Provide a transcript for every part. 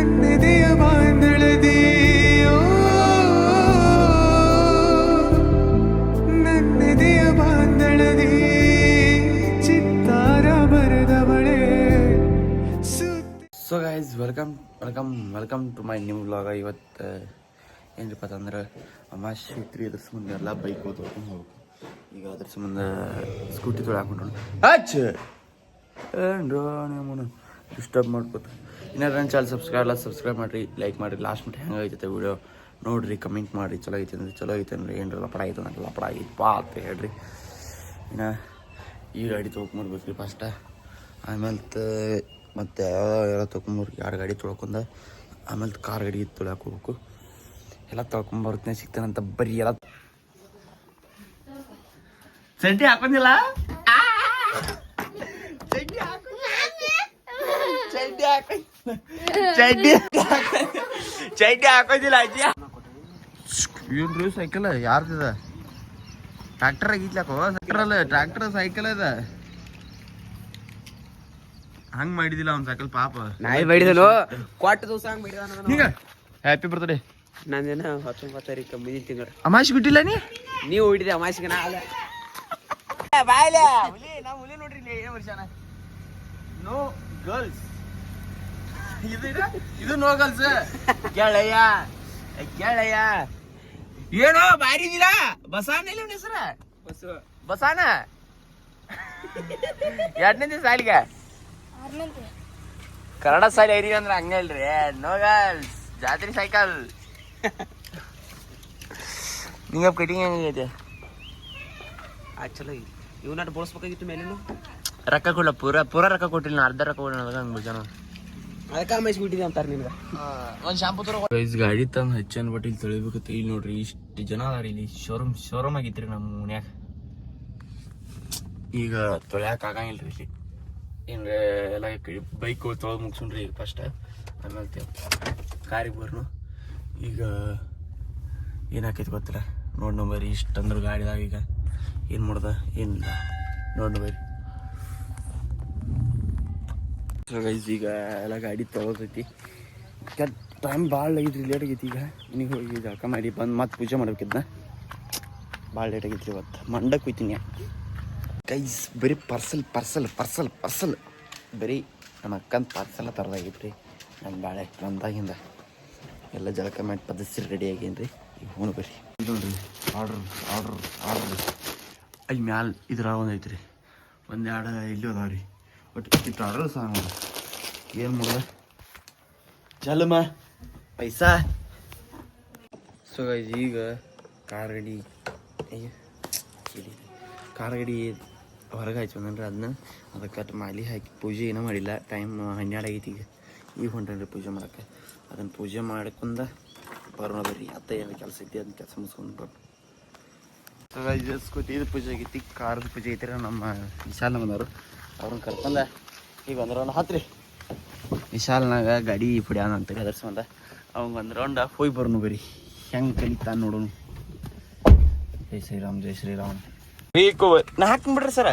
ನನ್ನೆದೆಯ ಬಾಂಧಳದಿ ನನ್ನೆದೆಯ ಬಾಂಧಳದಿ ಚಿತ್ತಾರ ಬರೆದವಳೆ. So guys welcome to my new vlog. ಇವತ್ತು ಏನ್ರಿಪ್ಪ ಅಂತಂದ್ರೆ ಅಮಾವಾಸ್ಯೆ ಐತ್ರಿ. ಅದ್ರ ಸಂಬಂಧ ಎಲ್ಲ ಬೈಕ್ ಓದ್ಕೊಂಡು ಹೋಗ್ಬೇಕು. ಈಗ ಅದ್ರ ಸಂಬಂಧ ಸ್ಕೂಟಿ ತೊಳಾಕೊಂಡು ಡಿಸ್ಟರ್ಬ್ ಮಾಡ್ಕೋತ. ಇನ್ನಾರು ನನ್ನ ಚಾನಲ್ ಸಬ್ಸ್ಕ್ರೈಬ್ ಮಾಡಿರಿ, ಲೈಕ್ ಮಾಡಿರಿ. ಲಾಸ್ಟ್ ಮಟ್ಟ ಹೆಂಗೆ ಐತೆ ವಿಡಿಯೋ ನೋಡಿರಿ, ಕಮೆಂಟ್ ಮಾಡಿರಿ. ಚಲೋ ಐತೆ ಅಂದ್ರೆ ಏನ್ರಿ ಲಪಡ ಆಯ್ತು ಅಂದ್ರೆ ಲಪಡ ಆಗಿತ್ತು ಅಂತ ಹೇಳ್ರಿ. ಇನ್ನು ಈ ಗಾಡಿ ತೊಗೊಂಡ್ಬರ್ಬೇಕು ರೀ ಫಸ್ಟ. ಆಮೇಲೆ ಮತ್ತು ಎಲ್ಲ ತೊಗೊಂಬರ್ಬೇಕು. 2 ಗಾಡಿ ತೊಳ್ಕೊಂಡ ಆಮೇಲೆ ಕಾರ್ ಗಾಡಿ ತೊಳ್ಯಾಕೆ ಹೋಗ್ಬೇಕು. ಎಲ್ಲ ತೊಳ್ಕೊಂಬರ್ತೇನೆ, ಸಿಗ್ತಾನಂತ ಬರೀ ಎಲ್ಲ ಚಡ್ಡಿ ಹಾಕೊಂಡಿಲ್ಲ. ಚಡ್ಡಿ ಹಾಕೋದಿಲ್ಲ ಅಜ್ಜಿ. ಏನ್ರಿ ಸೈಕಲ್ ಯಾರ್ದಿದ? ಟ್ರ್ಯಾಕ್ಟರ್ ಆಗಿತ್ಲಾಕೋ ಸೈಕಲ್ ಅಲ್ಲ, ಟ್ರ್ಯಾಕ್ಟರ್ ಸೈಕಲ್ ಅದ. ಹಂಗ್ ಮಾಡಿದಿಲ್ಲ ಅವ್ನ ಸೈಕಲ್ ಪಾಪ. ನಾಯಿ ಬಡಿದನು ಕ್ವಾಟ್ ದಿವಸ ಹಂಗ್ ಬಡಿದ. Happy birthday. ನಂದೇನ 19 ತಾರೀಕು ಮುಂದಿನ ತಿಂಗಳು. ಅಮಾವಾಸ್ಯೆ ಬಿಟ್ಟಿಲ್ಲ ನೀವು ಹೊಡಿದೆ ಅಮಾವಾಸ್ಯೆಗೆ. ನಾ ಅಲ್ಲ ಹುಲಿ ನೋಡ್ರಿ ಏನು ವರ್ಷನ. No girls. ಇದು ನೋ ಗರ್ಲ್ಸ್. ಗೆಳೆಯ ಏನೋ ಬಾರಿದಿಲ್ಲ. ಬಸಾನ ಇಲ್ಲ ಹೆಸರ ಬಸಾನ. 2ನೇ ಸಾಲಿಗೆ ಕನ್ನಡ ಸಾಲಿ ಐರಿ ಅಂದ್ರೆ ಹಂಗ ಇಲ್ರಿ. ನೋ ಗರ್ಲ್ಸ್ ಜಾತ್ರೆ ಸೈಕಲ್. ನಿಂಗ ಕಟಿಂಗ್ ಹೆಂಗೈತೆ? ಚಲೋ ಇವನಾಟ ಬೋಳ್ಸ್ಬೇಕಾಗಿತ್ತು ಮೇಲೇನು. ರೊಕ್ಕ ಕೊಡ್ಲ ಪೂರ ರೊಕ್ಕ ಕೊಟ್ಟಿಲ್ಲ. ಅರ್ಧ ರೊಕ್ಕ ಕೊಡ ಹಂಗ ಜನ ಅದಕ್ಕೆ ಅಮೇಶ್ ಬಿಟ್ಟಿದೆ ಅಂತಾರೆ ನಿಮ್ಗೆ. ಒಂದು ಶಾಂಪು ತರ ಗಾಡಿ ತಂದು ಹಚ್ಚನ್ ಬಟ್ ಇಲ್ಲಿ ತೊಳಿಬೇಕತ್ತ. ಇಲ್ಲಿ ನೋಡ್ರಿ ಇಷ್ಟು ಜನ ಅದಾರ ಇಲ್ಲಿ. ಶೋರೂಮ್ ಆಗಿತ್ರಿ ನಮ್ಮ ಮನ್ಯಾಗ. ಈಗ ತೊಳ್ಯಾಕ ಆಗಂಗಿಲ್ರಿ ಇಲ್ಲಿ. ಹಿಂಗೆ ಎಲ್ಲ ಬೈಕ್ ತೊಳೆದು ಮುಗಿಸ್ಕೊಂಡ್ರಿ ಈಗ ಫಸ್ಟ್. ಆಮೇಲೆ ಕಾರಿಗೆ ಬರ್ನು. ಈಗ ಏನಾಕೈತಿ ಗೊತ್ತಿಲ್ಲ. ನೋಡಿ ಬರೀ ಇಷ್ಟು ಅಂದ್ರೆ ಗಾಡಿದಾಗ ಈಗ ಏನು ಮಾಡ್ದ ಏನಿಲ್ಲ. ನೋಡಿ ಬರೀ ಗೈಸ್ ಈಗ ಎಲ್ಲ ಗಾಡಿ ತೊಗೊತೈತಿ. ಟೈಮ್ ಭಾಳ ಆಗಿದ್ರಿ, ಲೇಟ್ ಆಗೈತಿ. ಈಗ ಮನೆಗೆ ಹೋಗಿ ಜಳಕ ಮಾಡಿ ಬಂದು ಮತ್ತೆ ಪೂಜೆ ಮಾಡ್ಬೇಕಿದ್ನ. ಭಾಳ ಲೇಟ್ ಆಗೈತ್ರಿ ಇವತ್ತು. ಮಂಡಕ್ಕೆ ಹೋಯ್ತೀನಿ ಗೈಸ್. ಬರೀ ಪಾರ್ಸಲ್ ಬರೀ ನಮ್ಮ ಅಕ್ಕಂದು ಪಾರ್ಸೆಲ್ಲ ತರದಾಗೈತ್ರಿ. ನನ್ನ ಬಾಳೆ ಬಂದಾಗಿಂದ ಎಲ್ಲ ಜಳಕ ಮಾಡಿ ಪದಸ್ರಿ ರೆಡಿ ಆಗೇನ್ರಿ. ಈಗ ಹೋಗಿ ಬರ್ರಿ. ಇದು ನೋಡ್ರಿ ಆರ್ಡ್ರ್ ಅಲ್ಲಿ ಮ್ಯಾಲ ಇದ್ರ ಒಂದು ಐತ್ರಿ. 1-2 ಇಲ್ಲಿ ಅದಾವ್ರಿ. ಬಟ್ ಇಟ್ಟು ಆರ್ಡ್ರ್ ಸಹ ನೋಡಿ ಏನು ಮಾಡೋದ ಚಲಮ್ಮ ಪೈಸಾ. ಸೊ ಗೈಸ್ ಈಗ ಕಾರ್ ಗಾಡಿ ಹೊರಗೆ ಹಾಕಿ ಬಂದನ್ರಿ. ಅದಕ್ಕೆ ಮಾಲಿ ಹಾಕಿ ಪೂಜೆ ಏನೂ ಮಾಡಿಲ್ಲ. ಟೈಮ್ 12 ಆಗೈತಿ. ಈಗ ಹೊಂಟೇನ್ರಿ ಪೂಜೆ ಮಾಡೋಕ್ಕೆ. ಅದನ್ನು ಪೂಜೆ ಮಾಡ್ಕೊಂಡ ಬರೋಣ ಬರ್ರಿ. ಏನು ಕೆಲಸ ಐತಿ ಅದನ್ನ ಕೆಲಸ ಮುಗಿಸ್ಕೊಂಡು ಬರೋಣ. ಸೊ ಗೈಸ್ ಇದು ಪೂಜೆ ಆಗೈತಿ. ಕಾರದ ಪೂಜೆ ಐತಿ. ನಮ್ಮ ವಿಶಾಲ್ ಬಂದವರು ಅವ್ರನ್ನ ಕರ್ಕೊಂಡ ಈಗ ಒಂದು ರೌಂಡ್ ಹತ್ರಿ. ವಿಶಾಲ್ನಾಗ ಗಾಡಿ ಪುಡ್ಯಾನ ಅಂತ ಅದ್ರ ಸಂಬಂಧ ಅವಂಗೆ ಒಂದು ರೌಂಡ್ ಹೋಗಿ ಬರೋನು ಬರ್ರಿ. ಹೆಂಗೆ ಕಲಿತಾನ ನೋಡೋನು. ಜೈ ಶ್ರೀರಾಮ್ ಬೇಕು ನಾ ಹಾಕ್ಬಿಡ್ರಿ ಸರ.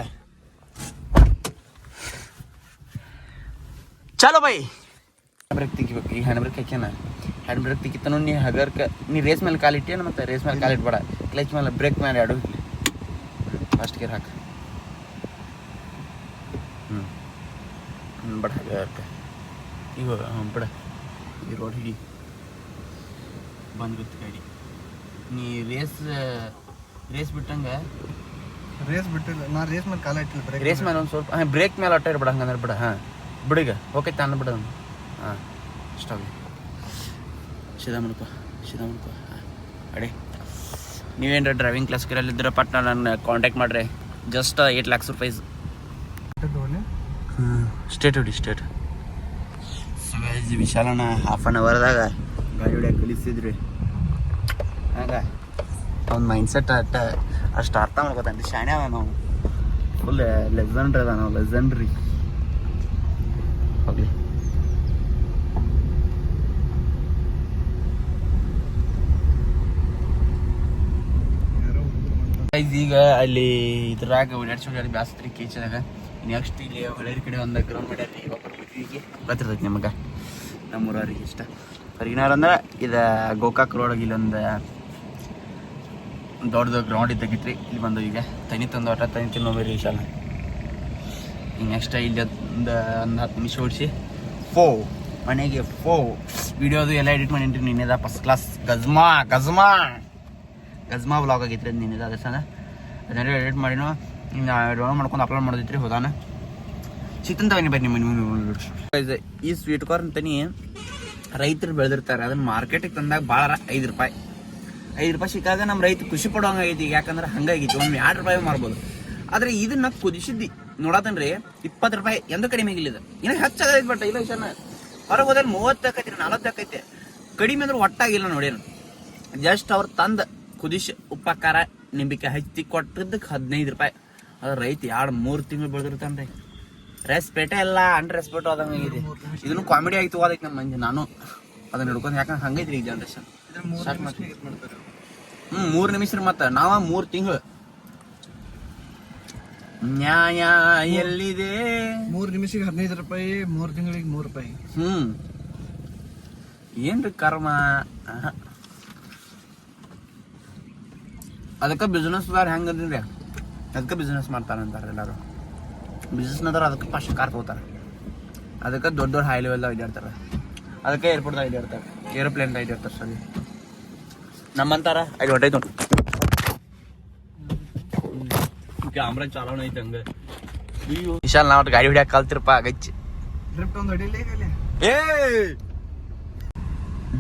ಚಲೋ ಬೈ. ಬ್ರೇಕ್ ತೆಗಿಬೇಕು. ಈ ಹ್ಯಾಂಡ್ ಬ್ರೇಕ್ ಹಾಕ್ಯಾನ. ಹ್ಯಾಂಡ್ ಬ್ರೇಕ್ ತೆಗಿತಾನು ನೀ ಹಗರ್ಕ ನೀ ರೇಸ್ ಮೇಲೆ ಕಾಲಿಟ್ಟೇನು ಮತ್ತು ರೇಸ್ ಮೇಲೆ ಕಾಲಿಟ್ಬೇಡ. ಕ್ಲಚ್ ಮೇಲೆ ಬ್ರೇಕ್ ಮೇಲೆ 2 ಫಸ್ಟ್ ಗೇರ್ ಹಾಕ. ಬಡ ಹಗರ್ಕ ಈಗ ಬಿಡ. ಈ ರೋಡ್ ಹಿಡಿ ಬಂದ್ಬಿಟ್ಟು ಗಾಡಿ. ನೀ ರೇಸ್ ಬಿಟ್ಟಂಗೆ ರೇಸ್ ಬಿಟ್ಟಿಲ್ಲ. ನಾ ರೇಸ್ ಮೇಲೆ ಕಾಲ ಇಟ್ಟಿಲ್ಲ. ರೇಸ್ ಮೇಲೆ ಒಂದು ಸ್ವಲ್ಪ ಬ್ರೇಕ್ ಮೇಲೆ ಅಟ್ಟ ಇರ್ಬೇಡ. ಹಂಗಂದ್ರೆ ಬಿಡ. ಬಿಡಿಗ ಓಕೆ ತಾನು ಬಿಡ. ಇಷ್ಟ ಸೀದಾ ಮಾಡ್ಕೊ. ಅಡೆ ನೀವೇನ್ರ ಡ್ರೈವಿಂಗ್ ಕ್ಲಾಸ್ ಇದ್ರೆ ಪಟ್ಟ ನನ್ನ ಕಾಂಟ್ಯಾಕ್ಟ್ ಮಾಡ್ರಿ. ಜಸ್ಟ್ 8 lakhs ರೂಪಾಯಿ. ಸ್ಟೇಟ್ ವಿಶಾಲಣ್ಣ ಹಾಫ್ ಆನ್ ಅವರ್ದಾಗ ಗಾಡಿ ಹೊಡ್ಯಾಕ ಕಲಿಸ್ತಿದ್ರಿ. ಹಂಗೆ ಅವ್ನ ಮೈಂಡ್ಸೆಟ್ ಅಷ್ಟು ಅರ್ಥ ಮಾಡ್ಕೋತಾನೆ. ಶಾಣೆ ಅದ. ನಾವು ಫುಲ್ ಲೆಜೆಂಡ್ರಿ ಅದ. ನಾವು ಲೆಜೆಂಡ್ರಿ ಹೋಗ್ಲಿ. ಈಗ ಅಲ್ಲಿ ಇದ್ರಾಗ ಓಡಾಡ್ಸೋಡಿ ಬ್ಯಾಸ್ತ್ರಿ ಕೇಚದಾಗ. ನೆಕ್ಸ್ಟ್ ಇಲ್ಲಿ ಹೊಳೆರಿ ಕಡೆ ಒಂದು ಗ್ರೌಂಡ್ ಮಾಡ್ಯಾರ. ಗೊತ್ತಿರ್ತೈತಿ ನಿಮಗೆ. ನಮ್ಮೂರವ್ರಿಗೆ ಇಷ್ಟ ಹೊರಗಿನವ್ರು ಅಂದ್ರೆ ಇದು ಗೋಕಾಕ್ ರೋಡಾಗ ಇಲ್ಲೊಂದು ದೊಡ್ಡದು ಗ್ರೌಂಡ್ ಇದ್ದಾಗಿತ್ತು ಇಲ್ಲಿ ಬಂದು ಈಗ ತನಿ ತಂದು ಆಟ ತನಿ ತಿನ್ನೋಬೇರಿ ವಿಶಾಲ ಈಗ ನೆಕ್ಸ್ಟ್ ಇಲ್ಲಿ ಒಂದು 10 ನಿಮಿಷ ಓಡಿಸಿ ಮನೆಗೆ ವಿಡಿಯೋದು ಎಲ್ಲ ಎಡಿಟ್ ಮಾಡಿ ನಿನ್ನೆದ ಫಸ್ಟ್ ಕ್ಲಾಸ್ ಗಜ್ಮಾ ವ್ಲಾಗ್ ಆಗಿತ್ತು ಅದು ನಿನ್ನೆದ ಅದ್ರ ಸಲ ಅದನ್ನೆಲ್ಲ ಎಡಿಟ್ ಮಾಡಿನೋ ಡೌನ್ಲೋಡ್ ಮಾಡ್ಕೊಂಡು ಅಪ್ಲೋಡ್ ಮಾಡೋದಿತ್ತು ರೀ ಹೋದಾನ ಸಿಕ್ಕಂತವನಿ ಬನ್ನಿ ಮನೆ ಈ ಸ್ವೀಟ್ ಕಾರ್ನ್ ತನಿ ರೈತರು ಬೆಳೆದಿರ್ತಾರೆ ಅದನ್ನ ಮಾರ್ಕೆಟಿಗೆ ತಂದಾಗ ಭಾಳ 5 ರೂಪಾಯಿ ಸಿಕ್ಕಾಗ ನಮ್ಮ ರೈತ ಖುಷಿ ಪಡೋಂಗೈತಿ ಯಾಕಂದ್ರೆ ಹಂಗಾಗಿತ್ತು ಒಮ್ಮೆ 2 ರೂಪಾಯಿ ಮಾರ್ಬೋದು ಆದ್ರೆ ಇದನ್ನ ಕುದಿಸಿದ್ದಿ ನೋಡತನ್ರಿ 20 ರೂಪಾಯಿ ಎಂದು ಕಡಿಮೆ ಆಗಿಲ್ಲ ಇನ್ನು ಹೆಚ್ಚಾಗೈತೆ ಬಟ್ ಇಲ್ಲ ವಿಷಯ ಹೊರಗೆ ಹೋದ್ರೆ 30 ಆಕೈತಿ 40 ಆಕೈತೆ ಕಡಿಮೆ ಅಂದ್ರೆ ಒಟ್ಟಾಗಿಲ್ಲ ನೋಡೇನು ಜಸ್ಟ್ ಅವ್ರು ತಂದು ಕುದಿಸಿ ಉಪ್ಪ ಖಾರ ನಿಂಬಿಕಾಯಿ ಹಚ್ಚಿ ಕೊಟ್ಟಿದ್ದಕ್ಕೆ 15 ರೂಪಾಯಿ ಅದ್ರ ರೈತ 2-3 ತಿಂಗಳು ಬೆಳೆದಿರ್ತಾನೆ ರೀ ರೆಸ್ಪೆಕ್ಟೇ ಎಲ್ಲ ಅನ್ರೆಸ್ಪೆಕ್ಟ್ ಆದಂಗಾಗಿದೆ ಇದನ್ನು ಕಾಮಿಡಿ ಆಯ್ತು ಹೋದೈತೆ ನಮ್ಮ ಮಂದಿ ನಾನು ಅದನ್ನ ಹಿಡ್ಕೊಂಡು ಯಾಕಂದ್ರೆ ಹಂಗೈತ್ರಿ ಈಗ ಜನ್ರೇಷನ್ 3 ನಿಮಿಷ ರೀ ಮತ್ತೆ ನಾವ 3 ತಿಂಗಳು ನ್ಯಾಯ ಎಲ್ಲಿದೆ 3 ನಿಮಿಷಕ್ಕೆ 15 ರೂಪಾಯಿ 3 ತಿಂಗಳಿಗೆ 3 ರೂಪಾಯಿ ಏನ್ರಿ ಕರ್ಮ ಅದಕ್ಕೆ ಬಿಸ್ನೆಸ್ದಾರ ಹೆಂಗಂದ್ರೆ ಅದಕ್ಕೆ ಬಿಸ್ನೆಸ್ ಮಾಡ್ತಾರೆ ಅಂತಾರೆ ಎಲ್ಲರೂ ಬಿಸ್ನೆಸ್ನದಾರ ಅದಕ್ಕೆ ಫಸ್ಟ್ ಕಾರ್ ತಗೋತಾರೆ ಅದಕ್ಕೆ ದೊಡ್ಡ ಹೈ ಲೆವೆಲ್ದಾಗ ಇದ್ದಾಡ್ತಾರೆ ಅದಕ್ಕೆ ಏರ್ಪೋರ್ಟ್ದಾಗ ಇದ್ದಾಡ್ತಾರೆ ಏರೋಪ್ಲೇನ್ದಾಗ ಇದ್ದಾಡ್ತಾರೆ ಸರಿ ನಮ್ಮಂತಾರ ಅಲ್ಲಿ ಹೊಟ್ಟೈತೆ ನೋಡಿ ಕ್ಯಾಮ್ರಾ ಚಾಲೋಣ ಐತೆ ಹಂಗೆ ವಿಶಾಲ್ ನಾವು ಗಾಡಿ ಹೊಡ್ಯಾಕ ಕಲ್ತಿರಪ್ಪ ಗಚ್ಚಿ ಡ್ರಿಫ್ಟ್ ಒಂದು ಹೊಡಿಲಿ ಏ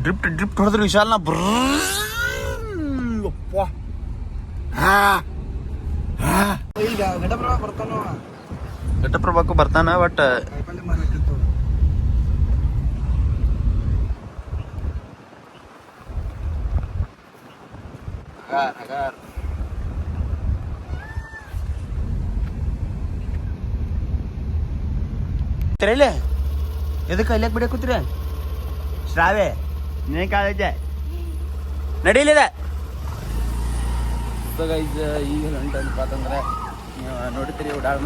ಡ್ರಿಫ್ಟ್ ಹೊಡೆದ್ರು ವಿಶಾಲ್ನ ಈಗ ಘಟಪ್ರಭಾ ಬರ್ತಾನೋ ಘಟಪ್ರಭಾಕು ಬರ್ತಾನ ಬಟ್ ಕಾಯಿಪಲ್ಲೆ ಮಾರ್ಬೇಕಿತ್ತು ಎದಕ್ಕೆ ಅಲ್ಯಾಕ ಬಿಡಕ್ ಕೂತ್ರಿ ಶ್ರಾವೆ ನೀನೇ ಕಾಲೈತೆ ನಡೀಲಿದೆ ಈಗ ಹೊಂಟಪ್ಪ ಅಂತಂದ್ರೆ ನೋಡಿತೀರಿ ಉಡಾಳ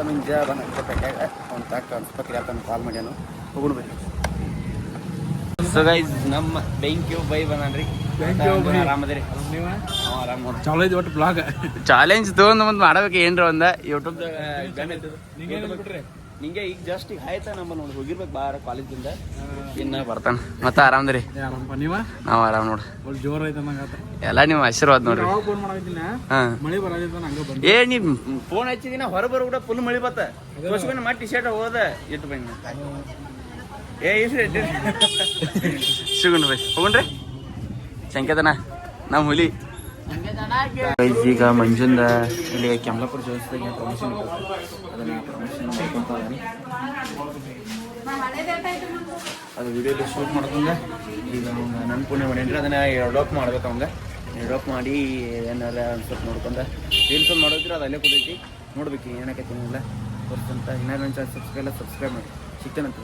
ಮುಂಜೆ ಬಂದ ಪೆಟ್ಟಾಗ ಅವ್ನು ತಾಕ ಆಸ್ಪತ್ರೆ ಆತನ ಕಾಲ್ ಮಾಡ್ಯಾನು ಹೋಗೋಣ ಬರ್ರಿ ಸೊ ಗೈಸ್ ನಮ್ಮ ಬೆಂಕಿ ಬೈ ಬಂದ್ರಿ ಆರಾಮದ್ರಿ ಆರಾಮ್ ನೋಡಿ ಚಾಲೋ ಐತಿ ಒಟ್ಟು ಬ್ಲಾಗ್ ಚಾಲೆಂಜ್ ತೊಗೊಂಡು ಮುಂದೆ ಮಾಡಬೇಕು ಏನ್ರ ಒಂದ ಯೂಟ್ಯೂಬ್ದಾಗ ನಿಂಗೆ ಈಗ ಜಸ್ಟ್ ಈಗ ಆಯ್ತಾ ನಮ್ಮ ನೋಡಿ ಹೋಗಿರ್ಬೇಕು ಬಾರ ಕಾಲೇಜಿಂದ ಇನ್ನ ಬರ್ತಾನ ಮತ್ತೆ ಆರಾಮದ್ರಿ ನೀವ ನಾವು ಆರಾಮ್ ನೋಡ್ರಿ ಜೋರ್ ಐತ ಎಲ್ಲ ನಿಮ್ಮ ಆಶೀರ್ವಾದ ನೋಡ್ರಿ ಫೋನ್ ಮಾಡಾಕತ್ತೀನಿ ಮಳೆ ಬರೋದಿಲ್ಲ ಹಂಗ ಬಂದ ಏ ನೀ ಫೋನ್ ಹಚ್ಚಿದಿನ ಹೊರ ಬರೋ ಕೂಡ ಫುಲ್ ಮಳಿ ಬತ್ತ ತೋರ್ಸ್ಕೊಂಡು ಮಾಡಿ ಟಿ ಶರ್ಟ್ ಹೋದ ಇಟ್ಟು ಬನ್ನಿ ಏ ಸಿಗೋಣ ಬೈ ಹೋಗೋಣ್ರಿ ಸಂಕೇತನ ನಮ್ಮ ಹುಲಿ ಈಗ ಮಂಜುಂದ ಇಲ್ಲಿ ಕೆಮ್ಲಾಪುರ ಜೋಡಿಸಿದಾಗ ಪ್ರಮೋಷನ್ ಅದನ್ನ ಪ್ರಮೋಷನ್ ಮಾಡ್ಕೊಂತ ಅದು ವಿಡಿಯೋಲಿ ಶೂಟ್ ಮಾಡ್ಕೊಂಡ ಈಗ ನನ್ನ ಪುಣ್ಯ ಮಾಡೇನ್ರಿ ಅದನ್ನ ಎಡೋಪ್ ಮಾಡ್ಬೇಕು ಅವಂಗ ಎಡೋಪ್ ಮಾಡಿ ಏನಾರ ಒಂದು ಸ್ವಲ್ಪ ನೋಡ್ಕೊಂಡ ರೀಲ್ಸ್ ಒಂದು ಮಾಡೋದ್ರಿ ಅದು ಅಲ್ಲೇ ಕೂತೈತಿ ನೋಡ್ಬೇಕು ಏನಕ್ಕೈತಿ ಇಲ್ಲ ತೋರಿಸ್ತಂತ ಇನ್ನೇನು ಒಂದು ಸಬ್ಸ್ಕ್ರೈಬ್ ಮಾಡಿ ಸಿಗ್ತೇನಂತ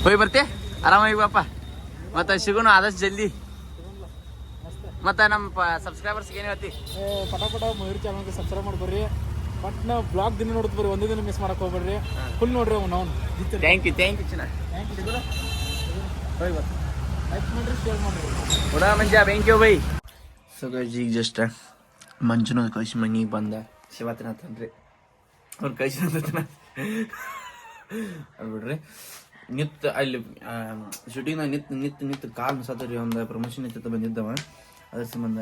ಹೋಗಿ ಬರ್ತೆ ಆರಾಮಾಗಿ ಬಾಪ ಮತ್ತು ಸಿಗೋಣ ಆದಷ್ಟು ಜಲ್ದಿ ಮತ್ತೆ ನಮ್ಮ ಸಬ್ಸ್ಕ್ರೈಬರ್ಸ್ಗೆ ಏನು ಹೇಳ್ತಿ ಪಟಾಪಟ ಮಯೂರ್ ಚಾನಲ್ಗೆ ಸಬ್ಸ್ಕ್ರೈಬ್ ಮಾಡಿ ಬರ್ರಿ ಬಟ್ ನಾವು ಬ್ಲಾಗ್ ದಿನ ನೋಡ್ತು ಬರ್ರಿ ಒಂದೇ ದಿನ ಮಿಸ್ ಮಾಡಕ್ಕೆ ಹೋಗ್ಬೇಡ್ರಿ ಫುಲ್ ನೋಡ್ರಿ ನಾವು ಥ್ಯಾಂಕ್ ಯು ಚೆನ್ನಾಗಿ ಹೋಗಿ ಬರ್ರಿ ಲೈಕ್ ಮಾಡಿರಿ ಶೇರ್ ಮಾಡಿರಿ ಉಡಾ ಮಂಜಾ ಥ್ಯಾಂಕ್ ಯು ಬೈ ಸೊ ಈಗ ಜಸ್ಟ್ ಮಂಜುನ ಕಳಿಸಿ ಮನೆಗೆ ಬಂದ ಶಿವತನ ಅಂತಂದ್ರಿ ಅವ್ರು ಕಳಿಸಿ ಅಂತನ ಅದು ಬಿಡ್ರಿ ನಿತ್ತು ಅಲ್ಲಿ ಶೂಟಿಂಗ್ನಾಗ ನಿತ್ತು ಕಾಲು ಮಿಸಾತ್ರಿ ಒಂದು ಪ್ರಮೋಷನ್ ನಿಂತ ಬಂದಿದ್ದವ ಅದ್ರ ಸಂಬಂಧ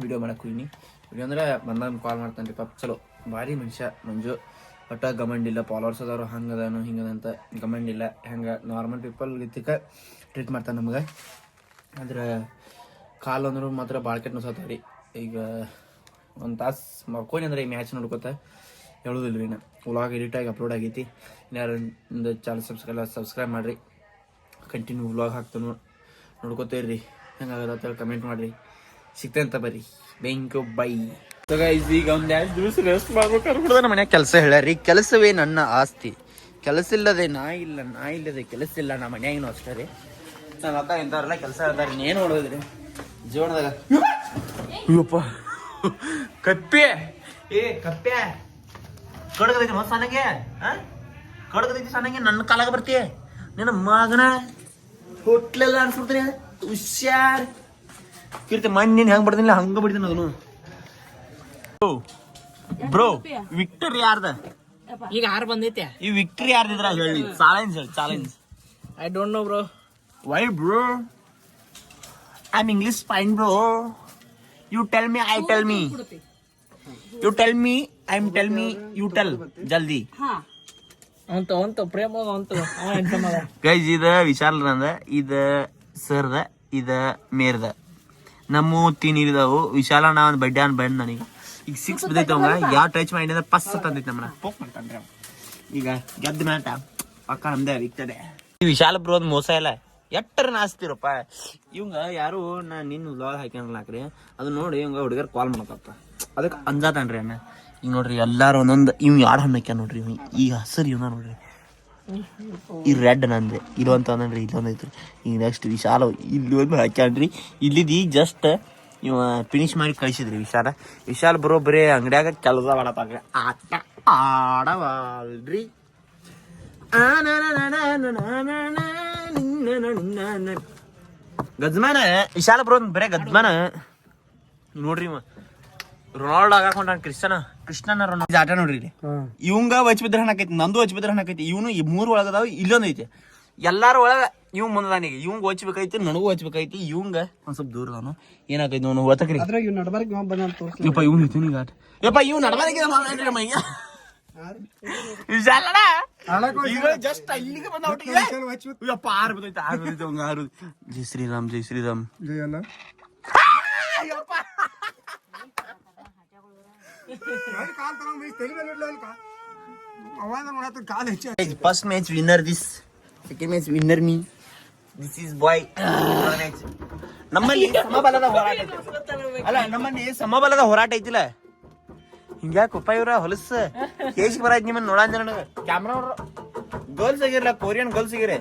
ವಿಡಿಯೋ ಮಾಡಕ್ಕೆ ಹೋಗಿನಿ ವಿಡಿಯೋ ಅಂದ್ರೆ ಬಂದಾಗ ಕಾಲ್ ಮಾಡ್ತಾನೆ ರೀ ಪಾಪ ಚಲೋ ಭಾರಿ ಮನುಷ್ಯ ಮಂಜು ಒಟ್ಟ ಗಮಂಡಿಲ್ಲ ಫಾಲೋವರ್ಸ್ ಅದಾರು ಹಂಗದಾನು ಹಿಂಗದಂತ ಗಮಂಡಿಲ್ಲ ಹೆಂಗೆ ನಾರ್ಮಲ್ ಪೀಪಲ್ ರೀತಿಕ ಟ್ರೀಟ್ ಮಾಡ್ತಾನೆ ನಮ್ಗೆ ಅಂದ್ರೆ ಕಾಲು ಅಂದ್ರೂ ಮಾತ್ರ ಭಾಳ ಕೆಟ್ಟ ಮಿಸಾತಾವ್ರಿ ಈಗ ಒಂದು ತಾಸು ಮಕ್ಕೋನಿ ಅಂದ್ರೆ ಈ ಮ್ಯಾಚ್ ನೋಡ್ಕೊತ ಹೇಳೋದಿಲ್ಲ ರೀ ನಾ ವ್ಲಾಗ್ ಎಡಿಟಾಗಿ ಅಪ್ಲೋಡ್ ಆಗೈತಿ ಯಾರು ಒಂದು ಚಾನಲ್ ಸಬ್ಸ್ಕ್ರೈಬ್ ಮಾಡಿರಿ ಕಂಟಿನ್ಯೂ ವ್ಲಾಗ್ ಹಾಕ್ತಾನು ನೋಡ್ಕೋತೀರಿ ಹೆಂಗಾಗತ್ತ ಕಮೆಂಟ್ ಮಾಡಿರಿ ಸಿಗ್ತೇನೆ ಅಂತ ಬರ್ರಿ ಥ್ಯಾಂಕ್ ಯು ಬೈ ಈಗ ಒಂದು 2 ದಿವಸ ರೆಸ್ಟ್ ಮಾಡ್ಬೇಕಾದ್ರೆ ಕೂಡ ನಮ್ಮ ಮನ್ಯಾಗ ಕೆಲಸ ಹೇಳ್ಯಾರಿ ಕೆಲಸವೇ ನನ್ನ ಆಸ್ತಿ ಕೆಲಸ ಇಲ್ಲದೆ ನಾ ಇಲ್ಲದೆ ಕೆಲಸ ಇಲ್ಲ ನಮ್ಮ ಮನ್ಯಾಗಿನೂ ಅಷ್ಟೇ ರೀ ನಾನು ಅತ್ತ ಇಂಥವ್ರೆಲ್ಲ ಕೆಲಸ ಹೇಳ್ತಾರೆ ಏನು ನೋಡೋದ್ರಿ ಜೀವನದಾಗ ಅಯ್ಯಪ್ಪ ಕಪ್ಪೆ ಕಪ್ಪೆ ಕಡಗದೈತಿ ಮತ್ತೆ ಸಣ್ಣಗೆ ಕಡಗದೈತಿ ಸಣ್ಣಗೆ ನನ್ನ ಕಾಲಾಗ ಬರ್ತೀಯ ನಿನ್ನ ಮಗನ ಹೋಟ್ಲೆಲ್ಲ ಅನ್ಸ್ಬಿಡ್ತೀನಿ ಹುಷಾರ್ ಕೀರ್ತಿ ಮಣ್ಣೇನು ಹೆಂಗ್ ಬಡ್ದಿಲ್ಲ ಹಂಗ ಬಿಡ್ತೀನಿ ಅದನ್ನು ಬ್ರೋ ವಿಕ್ಟರಿ ಯಾರ್ದ ಈಗ 6 ಬಂದೈತೆ. ಈ ವಿಕ್ಟರಿ ಯಾರ್ದಿದ್ರ ಹೇಳಿ challenge I don't know bro. Why bro I am English fine bro you tell me I tell me you tell me I am tell me you tell ಜಲ್ದಿ ಅಂತ ಪ್ರೇಮ ಅಂತ ಗೈಸ್ ಇದ ವಿಶಾಲ್ರಂದ ಇದ ಸರ್ದ ಇದ ಮೇರ್ದ ನಮ್ಮ ತೀನಿರಿದವು ವಿಶಾಲ ನಾ ಒಂದು ಬಡ್ಡೆ ಬಂದ್ ನನಗೆ ಈಗ 6 ಬಿದ್ದೈತೆ ಅವಂಗ ಯಾವ ಟಚ್ ಮಾಡಿದ ಪಸ್ ತಂದೈತೆ ನಮ್ಮನ್ನ ಪೋಕ್ ಮಾಡ್ತಾನ್ರಿ ಅವ ಈಗ ಗೆದ್ದ ಮ್ಯಾಟ ಪಕ್ಕ ನಮ್ದೇ ವಿಕ್ತದೆ ಈ ವಿಶಾಲ ಬ್ರೋದ್ ಮೋಸ ಇಲ್ಲ ಎಟ್ಟರ ನಾಸ್ತಿರಪ್ಪ ಇವಂಗ ಯಾರು ನಾ ನಿನ್ನ ವ್ಲಾಗ್ ಹಾಕ್ಯಾನಲ್ಲಾಕ್ರಿ ಅದು ನೋಡಿ ಇವಂಗ ಹುಡುಗರು ಕಾಲ್ ಮಾಡಕಪ್ಪ ಅದಕ್ಕೆ ಅಂಜಾತಾನ್ರಿ ಅಣ್ಣ ಈಗ ನೋಡ್ರಿ ಎಲ್ಲಾರು ಒಂದೊಂದು ಇವ್ ಯಾರು ಹಣ್ಣು ಹಾಕ್ಯಾನ ನೋಡ್ರಿ ಇವ್ ಈಗ ಹಸರು ಇವನ ನೋಡ್ರಿ ಈ ರೆಡ್ ನಂದೆ ಇಲ್ಲೊಂತ ಅಂದ್ರಿ ಇಲ್ಲೊಂದು ಐತ್ರಿ ಈಗ ನೆಕ್ಸ್ಟ್ ವಿಶಾಲ ಇಲ್ಲಿ ಒಂದು ಹಾಕ್ಯಾನ್ರಿ ಇಲ್ಲಿದ್ದು ಈಗ ಜಸ್ಟ್ ಇವ ಫಿನಿಶ್ ಮಾಡಿ ಕಳಿಸಿದ್ರಿ ವಿಶಾಲ ಬರೋಬ್ಬರಿ ಅಂಗಡಿಯಾಗ ಕೆಲಸ ಮಾಡತ್ತಾಗ ಆಟ ಆಡವಲ್ರಿ ಗಜ್ಮಾನ ವಿಶಾಲ ಬರೋ ಬರೇ ಗಜ್ಮಾನ ನೋಡ್ರಿ ಇವ ರೊನಾಲ್ಡೋ ಆಗಾಕೊಂಡ ಕೃಷ್ಣನ ರೊನಾಲ್ಡೋ ಆಟ ನೋಡ್ರಿ ಇಲ್ಲಿ ಇವಂಗ ವಚ್ ಹಣ್ಣಾಕೈತಿ ನಂದು ವಚ್ ಹಣ್ಣಾಕೈತಿ ಇವನು ಈ 3 ಒಳಗದಾವ ಇಲ್ಲೊಂದು ಐತಿ ಎಲ್ಲಾರು ಒಳಗ ಇವ್ ಮುಂದಾನಿಗೆ ಇವಂಗ ವಚ್ಬೇಕೈತಿ ನನಗೂ ವಚ್ಬೇಕೈತಿ ಇವಂಗ ಒಂದ್ ಸ್ವಲ್ಪ ದೂರ ಅದಾನು ಏನಾಕೈತಿ ಅವನು ಓತಕ್ರಿ ಇವ್ ನಡ್ಬಾರ್ಕ್ ಇವ್ ಬಂದ ಅಂತ ತೋರ್ಸಿ. ಯಪ್ಪ ಇವ್ನು ಐತಿ ಈಗ ಆಟ ಯಪ್ಪ ಇವ್ ನಡಬಾರಿಗೆ ಮೈಯ ವಿಶಾಲಣ್ಣ ಈಗ ಜಸ್ಟ್ ಅಲ್ಲಿಗೆ ಬಂದ ಯಪ್ಪ 6 ಬಂದೈತೆ ಅವಂಗ 6 ಜೈ ಶ್ರೀರಾಮ್ ಜೈ ಅಲ್ಲ first match winner this second match winner me this is boy ನಮ್ಮಲ್ಲಿ ಸಮಬಲದ ಹೋರಾಟ ಐತಿ ಅಲ್ಲ ನಮ್ಮಲ್ಲಿ ಸಮಬಲದ ಹೋರಾಟ ಐತಿಲ್ಲ ಹಿಂಗ್ಯಾಕಪ್ಪ ಇವ್ರ ಹೊಲಸ ಕೇಶ್ ಬರಾಯ್ತು ನಿಮ್ಮನ್ನ ನೋಡಂಜ ನನಗ ಕ್ಯಾಮ್ರಾ ಗರ್ಲ್ಸ್ ಆಗಿರಲ್ಲ ಕೊರಿಯನ್ ಗರ್ಲ್ಸ್ ಆಗಿರ